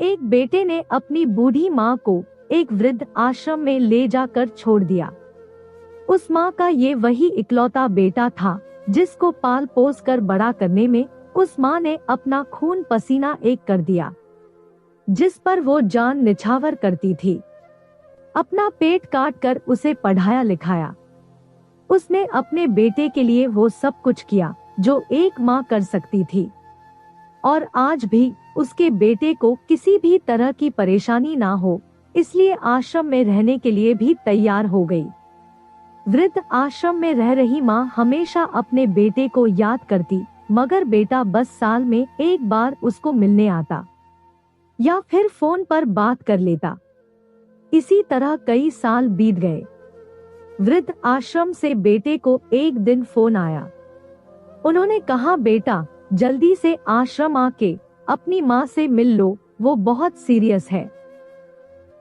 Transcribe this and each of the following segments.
एक बेटे ने अपनी बूढ़ी माँ को एक वृद्ध आश्रम में ले जाकर छोड़ दिया। उस माँ का ये वही इकलौता बेटा था जिसको पाल पोस कर बड़ा करने में उस माँ ने अपना खून पसीना एक कर दिया, जिस पर वो जान निछावर करती थी। अपना पेट काट कर उसे पढ़ाया लिखाया। उसने अपने बेटे के लिए वो सब कुछ किया जो एक माँ कर सकती थी, और आज भी उसके बेटे को किसी भी तरह की परेशानी ना हो, इसलिए आश्रम में रहने के लिए भी तैयार हो गई। वृद्ध आश्रम में रह रही माँ हमेशा अपने बेटे को याद करती, मगर बेटा बस साल में एक बार उसको मिलने आता या फिर फोन पर बात कर लेता। इसी तरह कई साल बीत गए। वृद्ध आश्रम से बेटे को एक दिन फोन आया। उन्होंने कहा, बेटा जल्दी से आश्रम आके अपनी माँ से मिल लो, वो बहुत सीरियस है।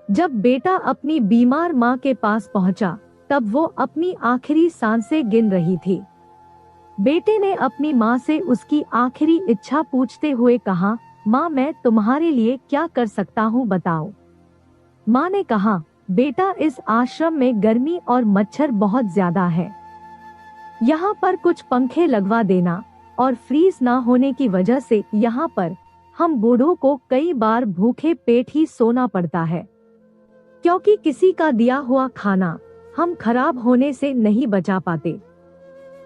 जब बेटा अपनी बीमार माँ के पास पहुंचा, तब वो अपनी आखिरी सांसें गिन रही थी। बेटे ने अपनी माँ से उसकी आखिरी इच्छा पूछते हुए कहा, माँ मैं तुम्हारे लिए क्या कर सकता हूँ बताओ। माँ ने कहा, बेटा इस आश्रम में गर्मी और मच्छर बहुत ज्यादा है, यहाँ पर कुछ पंखे लगवा देना, और फ्रीज ना होने की वजह से यहाँ पर हम बूढ़ों को कई बार भूखे पेट ही सोना पड़ता है, क्योंकि किसी का दिया हुआ खाना हम खराब होने से नहीं बचा पाते।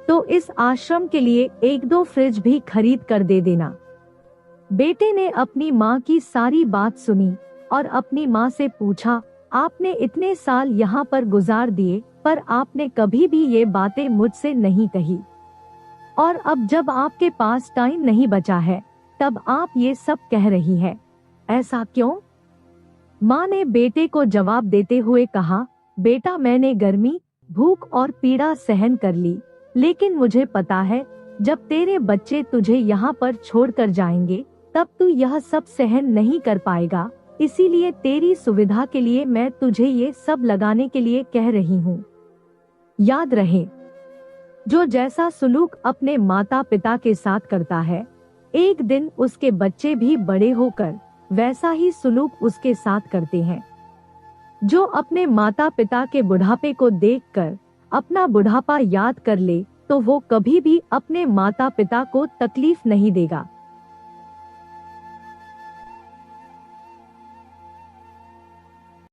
तो इस आश्रम के लिए एक दो फ्रिज भी खरीद कर दे देना। बेटे ने अपनी माँ की सारी बात सुनी और अपनी माँ से पूछा, आपने इतने साल यहाँ पर गुजार दिए, पर आपने कभी भी ये बातें मुझसे नहीं कही, और अब जब आपके पास टाइम नहीं बचा है तब आप ये सब कह रही है, ऐसा क्यों? माँ ने बेटे को जवाब देते हुए कहा, बेटा मैंने गर्मी, भूख और पीड़ा सहन कर ली, लेकिन मुझे पता है जब तेरे बच्चे तुझे यहाँ पर छोड़कर जाएंगे तब तू यह सब सहन नहीं कर पाएगा, इसीलिए तेरी सुविधा के लिए मैं तुझे ये सब लगाने के लिए कह रही हूँ। याद रहे, जो जैसा सुलूक अपने माता पिता के साथ करता है, एक दिन उसके बच्चे भी बड़े होकर वैसा ही सुलूक उसके साथ करते हैं। जो अपने माता पिता के बुढ़ापे को देखकर अपना बुढ़ापा याद कर ले, तो वो कभी भी अपने माता पिता को तकलीफ नहीं देगा।